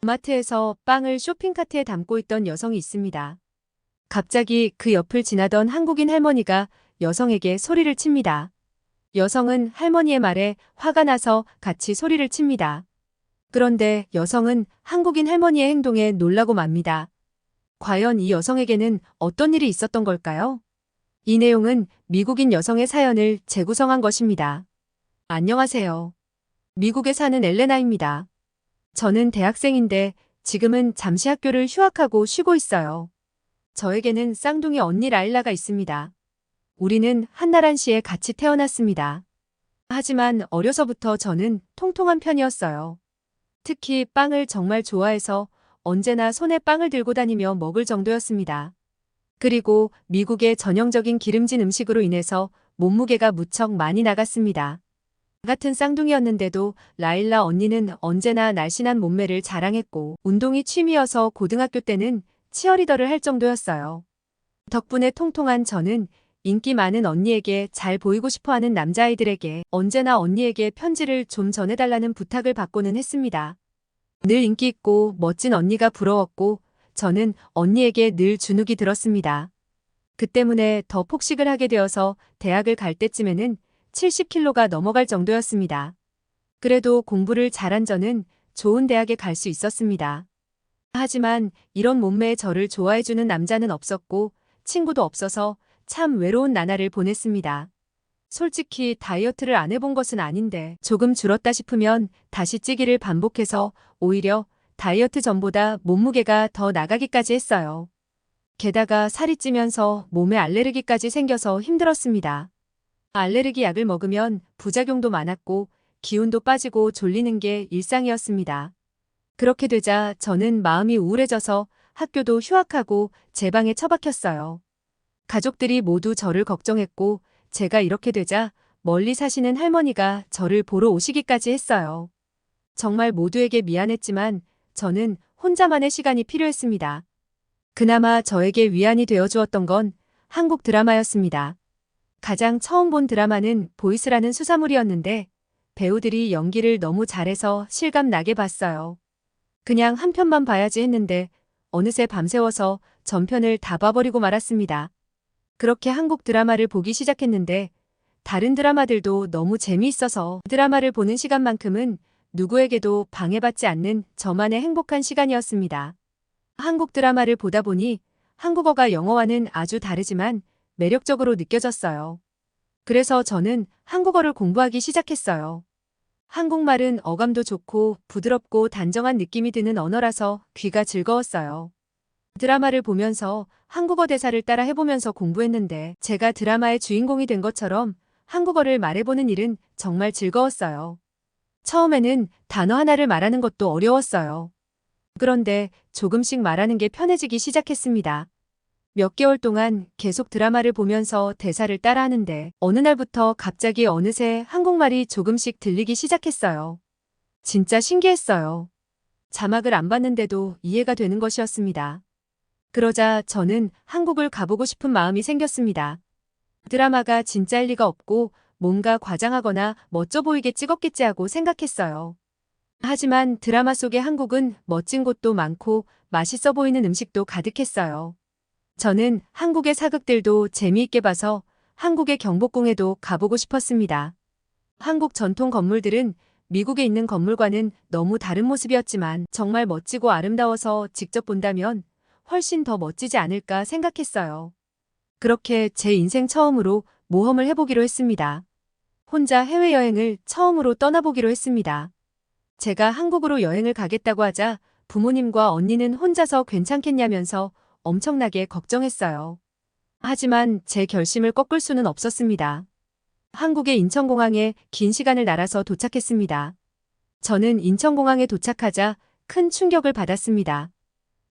마트에서 빵을 쇼핑카트에 담고 있던 여성이 있습니다. 갑자기 그 옆을 지나던 한국인 할머니가 여성에게 소리를 칩니다. 여성은 할머니의 말에 화가 나서 같이 소리를 칩니다. 그런데 여성은 한국인 할머니의 행동에 놀라고 맙니다. 과연 이 여성에게는 어떤 일이 있었던 걸까요? 이 내용은 미국인 여성의 사연을 재구성한 것입니다. 안녕하세요. 미국에 사는 엘레나입니다. 저는 대학생인데 지금은 잠시 학교를 휴학하고 쉬고 있어요. 저에게는 쌍둥이 언니 라일라가 있습니다. 우리는 한나라시에 같이 태어났습니다. 하지만 어려서부터 저는 통통한 편이었어요. 특히 빵을 정말 좋아해서 언제나 손에 빵을 들고 다니며 먹을 정도였습니다. 그리고 미국의 전형적인 기름진 음식으로 인해서 몸무게가 무척 많이 나갔습니다. 같은 쌍둥이였는데도 라일라 언니는 언제나 날씬한 몸매를 자랑했고 운동이 취미여서 고등학교 때는 치어리더를 할 정도였어요. 덕분에 통통한 저는 인기 많은 언니에게 잘 보이고 싶어하는 남자아이들에게 언제나 언니에게 편지를 좀 전해달라는 부탁을 받고는 했습니다. 늘 인기 있고 멋진 언니가 부러웠고 저는 언니에게 늘 주눅이 들었습니다. 그 때문에 더 폭식을 하게 되어서 대학을 갈 때쯤에는 70kg가 넘어갈 정도였습니다. 그래도 공부를 잘한 저는 좋은 대학에 갈 수 있었습니다. 하지만 이런 몸매의 저를 좋아해주는 남자는 없었고 친구도 없어서 참 외로운 나날을 보냈습니다. 솔직히 다이어트를 안 해본 것은 아닌데 조금 줄었다 싶으면 다시 찌기를 반복해서 오히려 다이어트 전보다 몸무게가 더 나가기까지 했어요. 게다가 살이 찌면서 몸에 알레르기까지 생겨서 힘들었습니다. 알레르기 약을 먹으면 부작용도 많았고 기운도 빠지고 졸리는 게 일상이었습니다. 그렇게 되자 저는 마음이 우울해져서 학교도 휴학하고 제 방에 처박혔어요. 가족들이 모두 저를 걱정했고 제가 이렇게 되자 멀리 사시는 할머니가 저를 보러 오시기까지 했어요. 정말 모두에게 미안했지만 저는 혼자만의 시간이 필요했습니다. 그나마 저에게 위안이 되어주었던 건 한국 드라마였습니다. 가장 처음 본 드라마는 보이스라는 수사물이었는데 배우들이 연기를 너무 잘해서 실감 나게 봤어요. 그냥 한 편만 봐야지 했는데 어느새 밤새워서 전편을 다 봐버리고 말았습니다. 그렇게 한국 드라마를 보기 시작했는데 다른 드라마들도 너무 재미있어서 드라마를 보는 시간만큼은 누구에게도 방해받지 않는 저만의 행복한 시간이었습니다. 한국 드라마를 보다 보니 한국어가 영어와는 아주 다르지만 매력적으로 느껴졌어요. 그래서 저는 한국어를 공부하기 시작했어요. 한국말은 어감도 좋고 부드럽고 단정한 느낌이 드는 언어라서 귀가 즐거웠어요. 드라마를 보면서 한국어 대사를 따라 해보면서 공부했는데 제가 드라마의 주인공이 된 것처럼 한국어를 말해보는 일은 정말 즐거웠어요. 처음에는 단어 하나를 말하는 것도 어려웠어요. 그런데 조금씩 말하는 게 편해지기 시작했습니다. 몇 개월 동안 계속 드라마를 보면서 대사를 따라하는데 어느 날부터 갑자기 어느새 한국말이 조금씩 들리기 시작했어요. 진짜 신기했어요. 자막을 안 봤는데도 이해가 되는 것이었습니다. 그러자 저는 한국을 가보고 싶은 마음이 생겼습니다. 드라마가 진짜일 리가 없고 뭔가 과장하거나 멋져 보이게 찍었겠지 하고 생각했어요. 하지만 드라마 속의 한국은 멋진 곳도 많고 맛있어 보이는 음식도 가득했어요. 저는 한국의 사극들도 재미있게 봐서 한국의 경복궁에도 가보고 싶었습니다. 한국 전통 건물들은 미국에 있는 건물과는 너무 다른 모습이었지만 정말 멋지고 아름다워서 직접 본다면 훨씬 더 멋지지 않을까 생각했어요. 그렇게 제 인생 처음으로 모험을 해보기로 했습니다. 혼자 해외여행을 처음으로 떠나보기로 했습니다. 제가 한국으로 여행을 가겠다고 하자 부모님과 언니는 혼자서 괜찮겠냐면서 엄청나게 걱정했어요. 하지만 제 결심을 꺾을 수는 없었습니다. 한국의 인천공항에 긴 시간을 날아서 도착했습니다. 저는 인천공항에 도착하자 큰 충격을 받았습니다.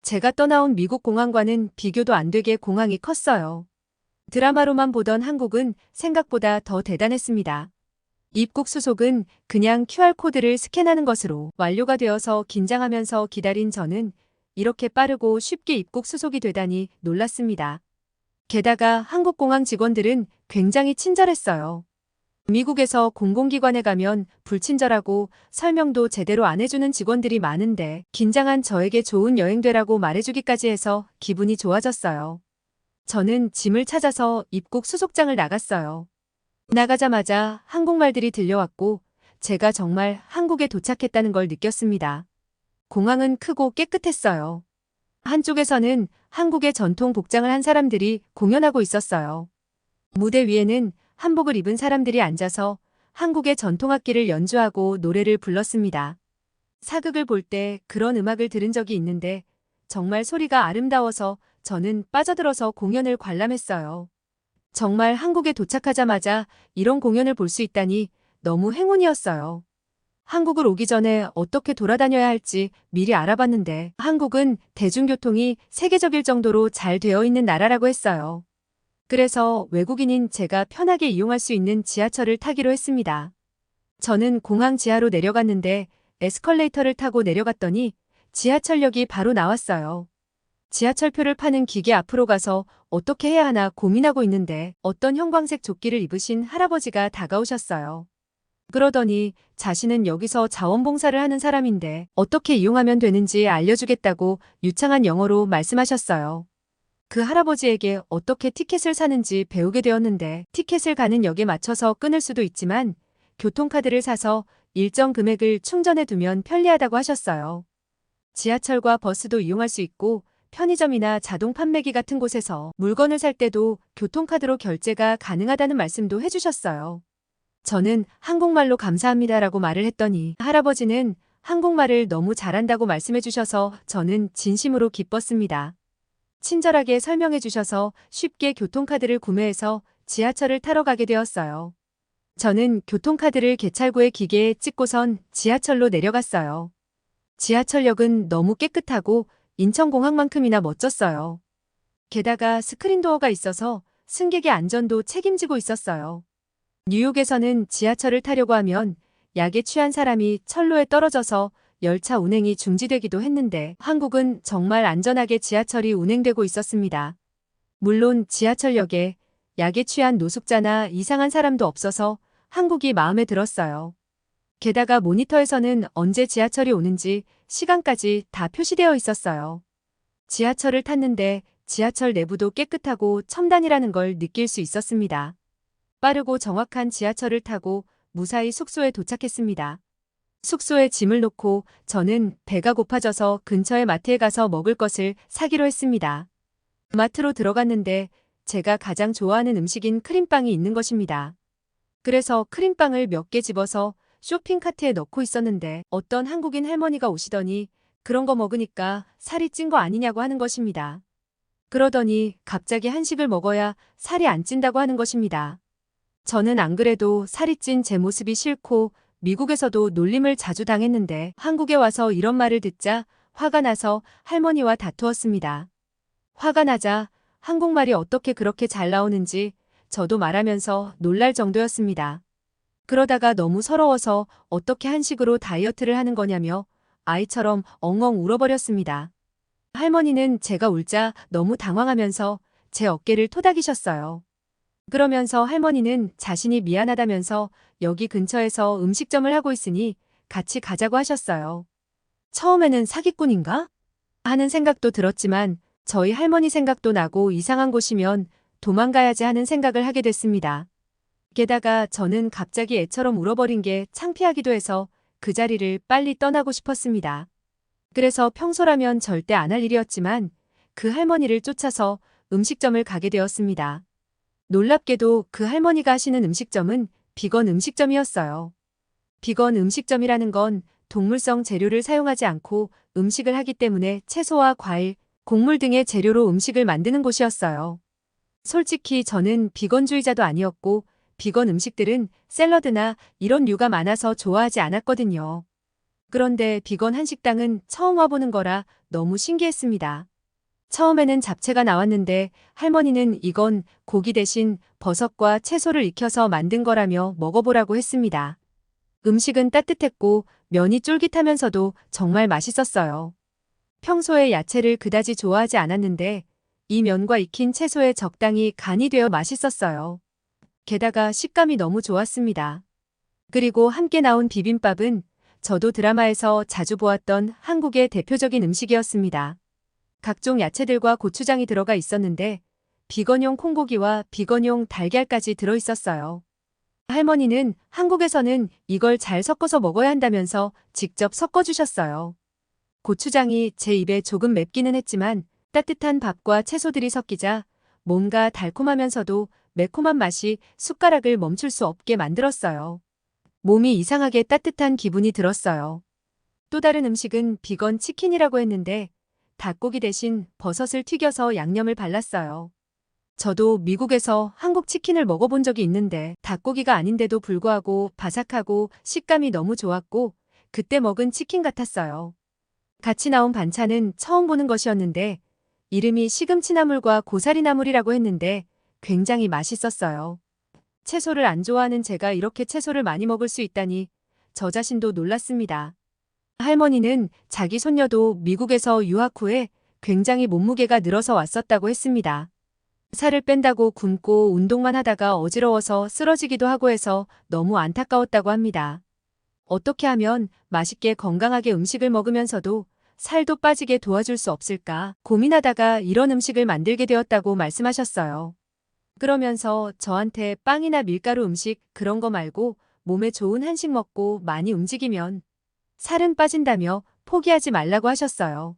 제가 떠나온 미국 공항과는 비교도 안 되게 공항이 컸어요. 드라마로만 보던 한국은 생각보다 더 대단했습니다. 입국 수속은 그냥 QR코드를 스캔하는 것으로 완료가 되어서 긴장하면서 기다린 저는 이렇게 빠르고 쉽게 입국 수속이 되다니 놀랐습니다. 게다가 한국 공항 직원들은 굉장히 친절했어요. 미국에서 공공기관에 가면 불친절하고 설명도 제대로 안 해주는 직원들이 많은데 긴장한 저에게 좋은 여행 되라고 말해주기까지 해서 기분이 좋아졌어요. 저는 짐을 찾아서 입국 수속장을 나갔어요. 나가자마자 한국말들이 들려왔고 제가 정말 한국에 도착했다는 걸 느꼈습니다. 공항은 크고 깨끗했어요. 한쪽에서는 한국의 전통 복장을 한 사람들이 공연하고 있었어요. 무대 위에는 한복을 입은 사람들이 앉아서 한국의 전통악기를 연주하고 노래를 불렀습니다. 사극을 볼 때 그런 음악을 들은 적이 있는데 정말 소리가 아름다워서 저는 빠져들어서 공연을 관람했어요. 정말 한국에 도착하자마자 이런 공연을 볼 수 있다니 너무 행운이었어요. 한국을 오기 전에 어떻게 돌아다녀야 할지 미리 알아봤는데 한국은 대중교통이 세계적일 정도로 잘 되어 있는 나라라고 했어요. 그래서 외국인인 제가 편하게 이용할 수 있는 지하철을 타기로 했습니다. 저는 공항 지하로 내려갔는데 에스컬레이터를 타고 내려갔더니 지하철역이 바로 나왔어요. 지하철표를 파는 기계 앞으로 가서 어떻게 해야 하나 고민하고 있는데 어떤 형광색 조끼를 입으신 할아버지가 다가오셨어요. 그러더니 자신은 여기서 자원봉사를 하는 사람인데 어떻게 이용하면 되는지 알려주겠다고 유창한 영어로 말씀하셨어요. 그 할아버지에게 어떻게 티켓을 사는지 배우게 되었는데 티켓을 가는 역에 맞춰서 끊을 수도 있지만 교통카드를 사서 일정 금액을 충전해 두면 편리하다고 하셨어요. 지하철과 버스도 이용할 수 있고 편의점이나 자동 판매기 같은 곳에서 물건을 살 때도 교통카드로 결제가 가능하다는 말씀도 해주셨어요. 저는 한국말로 감사합니다라고 말을 했더니 할아버지는 한국말을 너무 잘한다고 말씀해 주셔서 저는 진심으로 기뻤습니다. 친절하게 설명해 주셔서 쉽게 교통카드를 구매해서 지하철을 타러 가게 되었어요. 저는 교통카드를 개찰구의 기계에 찍고선 지하철로 내려갔어요. 지하철역은 너무 깨끗하고 인천공항만큼이나 멋졌어요. 게다가 스크린도어가 있어서 승객의 안전도 책임지고 있었어요. 뉴욕에서는 지하철을 타려고 하면 약에 취한 사람이 철로에 떨어져서 열차 운행이 중지되기도 했는데 한국은 정말 안전하게 지하철이 운행되고 있었습니다. 물론 지하철역에 약에 취한 노숙자나 이상한 사람도 없어서 한국이 마음에 들었어요. 게다가 모니터에서는 언제 지하철이 오는지 시간까지 다 표시되어 있었어요. 지하철을 탔는데 지하철 내부도 깨끗하고 첨단이라는 걸 느낄 수 있었습니다. 빠르고 정확한 지하철을 타고 무사히 숙소에 도착했습니다. 숙소에 짐을 놓고 저는 배가 고파져서 근처의 마트에 가서 먹을 것을 사기로 했습니다. 마트로 들어갔는데 제가 가장 좋아하는 음식인 크림빵이 있는 것입니다. 그래서 크림빵을 몇 개 집어서 쇼핑카트에 넣고 있었는데 어떤 한국인 할머니가 오시더니 그런 거 먹으니까 살이 찐 거 아니냐고 하는 것입니다. 그러더니 갑자기 한식을 먹어야 살이 안 찐다고 하는 것입니다. 저는 안 그래도 살이 찐 제 모습이 싫고 미국에서도 놀림을 자주 당했는데 한국에 와서 이런 말을 듣자 화가 나서 할머니와 다투었습니다. 화가 나자 한국말이 어떻게 그렇게 잘 나오는지 저도 말하면서 놀랄 정도였습니다. 그러다가 너무 서러워서 어떻게 한식으로 다이어트를 하는 거냐며 아이처럼 엉엉 울어버렸습니다. 할머니는 제가 울자 너무 당황하면서 제 어깨를 토닥이셨어요. 그러면서 할머니는 자신이 미안하다면서 여기 근처에서 음식점을 하고 있으니 같이 가자고 하셨어요. 처음에는 사기꾼인가? 하는 생각도 들었지만 저희 할머니 생각도 나고 이상한 곳이면 도망가야지 하는 생각을 하게 됐습니다. 게다가 저는 갑자기 애처럼 울어버린 게 창피하기도 해서 그 자리를 빨리 떠나고 싶었습니다. 그래서 평소라면 절대 안 할 일이었지만 그 할머니를 쫓아서 음식점을 가게 되었습니다. 놀랍게도 그 할머니가 하시는 음식점은 비건 음식점이었어요. 비건 음식점이라는 건 동물성 재료를 사용하지 않고 음식을 하기 때문에 채소와 과일, 곡물 등의 재료로 음식을 만드는 곳이었어요. 솔직히 저는 비건주의자도 아니었고 비건 음식들은 샐러드나 이런 류가 많아서 좋아하지 않았거든요. 그런데 비건 한식당은 처음 와보는 거라 너무 신기했습니다. 처음에는 잡채가 나왔는데 할머니는 이건 고기 대신 버섯과 채소를 익혀서 만든 거라며 먹어보라고 했습니다. 음식은 따뜻했고 면이 쫄깃하면서도 정말 맛있었어요. 평소에 야채를 그다지 좋아하지 않았는데 이 면과 익힌 채소에 적당히 간이 되어 맛있었어요. 게다가 식감이 너무 좋았습니다. 그리고 함께 나온 비빔밥은 저도 드라마에서 자주 보았던 한국의 대표적인 음식이었습니다. 각종 야채들과 고추장이 들어가 있었는데 비건용 콩고기와 비건용 달걀까지 들어 있었어요. 할머니는 한국에서는 이걸 잘 섞어서 먹어야 한다면서 직접 섞어주셨어요. 고추장이 제 입에 조금 맵기는 했지만 따뜻한 밥과 채소들이 섞이자 뭔가 달콤하면서도 매콤한 맛이 숟가락을 멈출 수 없게 만들었어요. 몸이 이상하게 따뜻한 기분이 들었어요. 또 다른 음식은 비건 치킨이라고 했는데 닭고기 대신 버섯을 튀겨서 양념을 발랐어요. 저도 미국에서 한국 치킨을 먹어본 적이 있는데 닭고기가 아닌데도 불구하고 바삭하고 식감이 너무 좋았고 그때 먹은 치킨 같았어요. 같이 나온 반찬은 처음 보는 것이었는데 이름이 시금치나물과 고사리나물이라고 했는데 굉장히 맛있었어요. 채소를 안 좋아하는 제가 이렇게 채소를 많이 먹을 수 있다니 저 자신도 놀랐습니다. 할머니는 자기 손녀도 미국에서 유학 후에 굉장히 몸무게가 늘어서 왔었다고 했습니다. 살을 뺀다고 굶고 운동만 하다가 어지러워서 쓰러지기도 하고 해서 너무 안타까웠다고 합니다. 어떻게 하면 맛있게 건강하게 음식을 먹으면서도 살도 빠지게 도와줄 수 없을까 고민하다가 이런 음식을 만들게 되었다고 말씀하셨어요. 그러면서 저한테 빵이나 밀가루 음식 그런 거 말고 몸에 좋은 한식 먹고 많이 움직이면 살은 빠진다며 포기하지 말라고 하셨어요.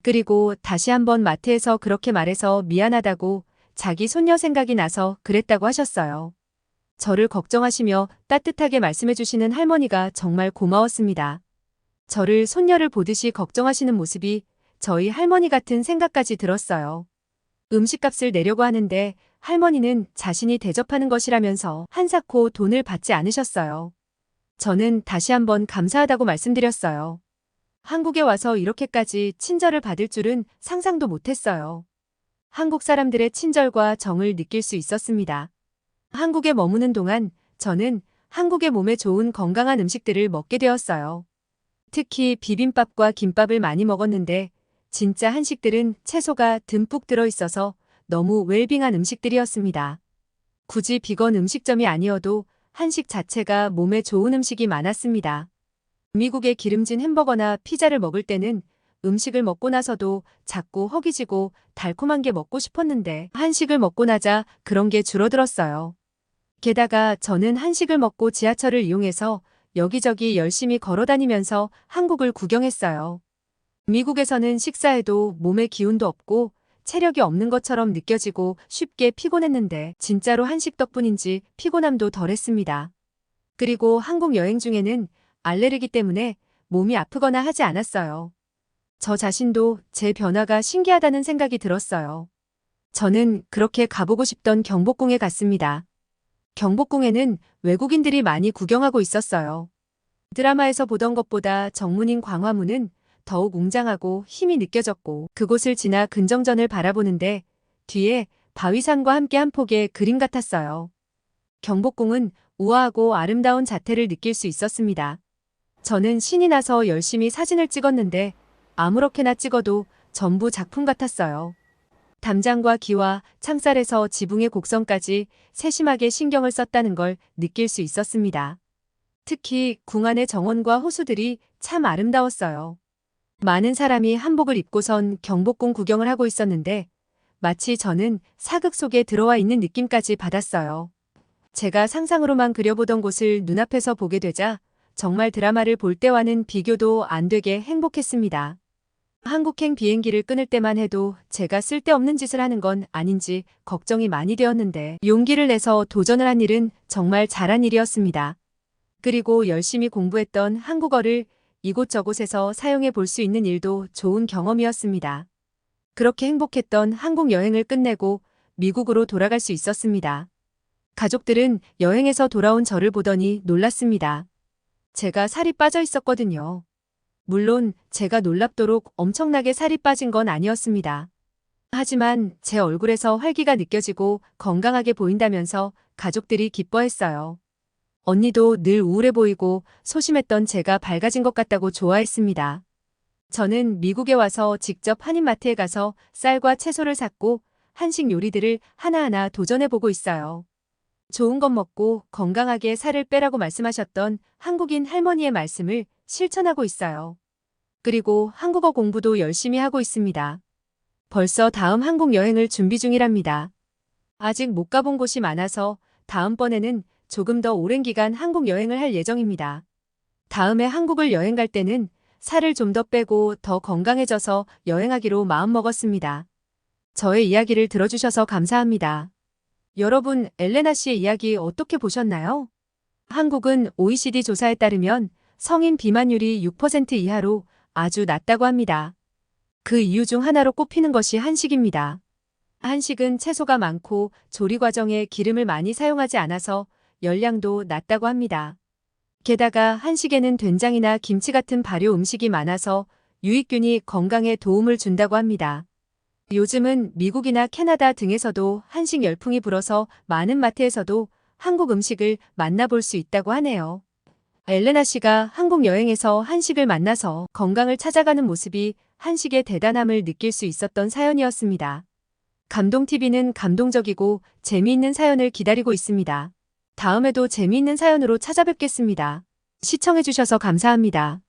그리고 다시 한번 마트에서 그렇게 말해서 미안하다고 자기 손녀 생각이 나서 그랬다고 하셨어요. 저를 걱정하시며 따뜻하게 말씀해 주시는 할머니가 정말 고마웠습니다. 저를 손녀를 보듯이 걱정하시는 모습이 저희 할머니 같은 생각까지 들었어요. 음식값을 내려고 하는데 할머니는 자신이 대접하는 것이라면서 한사코 돈을 받지 않으셨어요. 저는 다시 한번 감사하다고 말씀드렸어요. 한국에 와서 이렇게까지 친절을 받을 줄은 상상도 못했어요. 한국 사람들의 친절과 정을 느낄 수 있었습니다. 한국에 머무는 동안 저는 한국의 몸에 좋은 건강한 음식들을 먹게 되었어요. 특히 비빔밥과 김밥을 많이 먹었는데 진짜 한식들은 채소가 듬뿍 들어있어서 너무 웰빙한 음식들이었습니다. 굳이 비건 음식점이 아니어도 한식 자체가 몸에 좋은 음식이 많았습니다. 미국의 기름진 햄버거나 피자를 먹을 때는 음식을 먹고 나서도 자꾸 허기지고 달콤한 게 먹고 싶었는데 한식을 먹고 나자 그런 게 줄어들었어요. 게다가 저는 한식을 먹고 지하철을 이용해서 여기저기 열심히 걸어다니면서 한국을 구경했어요. 미국에서는 식사해도 몸에 기운도 없고 체력이 없는 것처럼 느껴지고 쉽게 피곤했는데 진짜로 한식 덕분인지 피곤함도 덜했습니다. 그리고 한국 여행 중에는 알레르기 때문에 몸이 아프거나 하지 않았어요. 저 자신도 제 변화가 신기하다는 생각이 들었어요. 저는 그렇게 가보고 싶던 경복궁에 갔습니다. 경복궁에는 외국인들이 많이 구경하고 있었어요. 드라마에서 보던 것보다 정문인 광화문은 더욱 웅장하고 힘이 느껴졌고 그곳을 지나 근정전을 바라보는데 뒤에 바위산과 함께 한 폭의 그림 같았어요. 경복궁은 우아하고 아름다운 자태를 느낄 수 있었습니다. 저는 신이 나서 열심히 사진을 찍었는데 아무렇게나 찍어도 전부 작품 같았어요. 담장과 기와 창살에서 지붕의 곡선까지 세심하게 신경을 썼다는 걸 느낄 수 있었습니다. 특히 궁 안의 정원과 호수들이 참 아름다웠어요. 많은 사람이 한복을 입고선 경복궁 구경을 하고 있었는데 마치 저는 사극 속에 들어와 있는 느낌까지 받았어요. 제가 상상으로만 그려보던 곳을 눈앞에서 보게 되자 정말 드라마를 볼 때와는 비교도 안 되게 행복했습니다. 한국행 비행기를 끊을 때만 해도 제가 쓸데없는 짓을 하는 건 아닌지 걱정이 많이 되었는데 용기를 내서 도전을 한 일은 정말 잘한 일이었습니다. 그리고 열심히 공부했던 한국어를 이곳저곳에서 사용해 볼 수 있는 일도 좋은 경험이었습니다. 그렇게 행복했던 한국 여행을 끝내고 미국으로 돌아갈 수 있었습니다. 가족들은 여행에서 돌아온 저를 보더니 놀랐습니다. 제가 살이 빠져 있었거든요. 물론 제가 놀랍도록 엄청나게 살이 빠진 건 아니었습니다. 하지만 제 얼굴에서 활기가 느껴지고 건강하게 보인다면서 가족들이 기뻐했어요. 언니도 늘 우울해 보이고 소심했던 제가 밝아진 것 같다고 좋아했습니다. 저는 미국에 와서 직접 한인마트에 가서 쌀과 채소를 샀고 한식 요리들을 하나하나 도전해보고 있어요. 좋은 것 먹고 건강하게 살을 빼라고 말씀하셨던 한국인 할머니의 말씀을 실천하고 있어요. 그리고 한국어 공부도 열심히 하고 있습니다. 벌써 다음 한국 여행을 준비 중이랍니다. 아직 못 가본 곳이 많아서 다음번에는 조금 더 오랜 기간 한국 여행을 할 예정입니다. 다음에 한국을 여행 갈 때는 살을 좀 더 빼고 더 건강해져서 여행하기로 마음먹었습니다. 저의 이야기를 들어주셔서 감사합니다. 여러분, 엘레나 씨의 이야기 어떻게 보셨나요? 한국은 OECD 조사에 따르면 성인 비만율이 6% 이하로 아주 낮다고 합니다. 그 이유 중 하나로 꼽히는 것이 한식입니다. 한식은 채소가 많고 조리 과정에 기름을 많이 사용하지 않아서 열량도 낮다고 합니다. 게다가 한식에는 된장이나 김치 같은 발효 음식이 많아서 유익균이 건강에 도움을 준다고 합니다. 요즘은 미국이나 캐나다 등에서도 한식 열풍이 불어서 많은 마트에서도 한국 음식을 만나볼 수 있다고 하네요. 엘레나 씨가 한국 여행에서 한식을 만나서 건강을 찾아가는 모습이 한식의 대단함을 느낄 수 있었던 사연이었습니다. 감동TV는 감동적이고 재미있는 사연을 기다리고 있습니다. 다음에도 재미있는 사연으로 찾아뵙겠습니다. 시청해주셔서 감사합니다.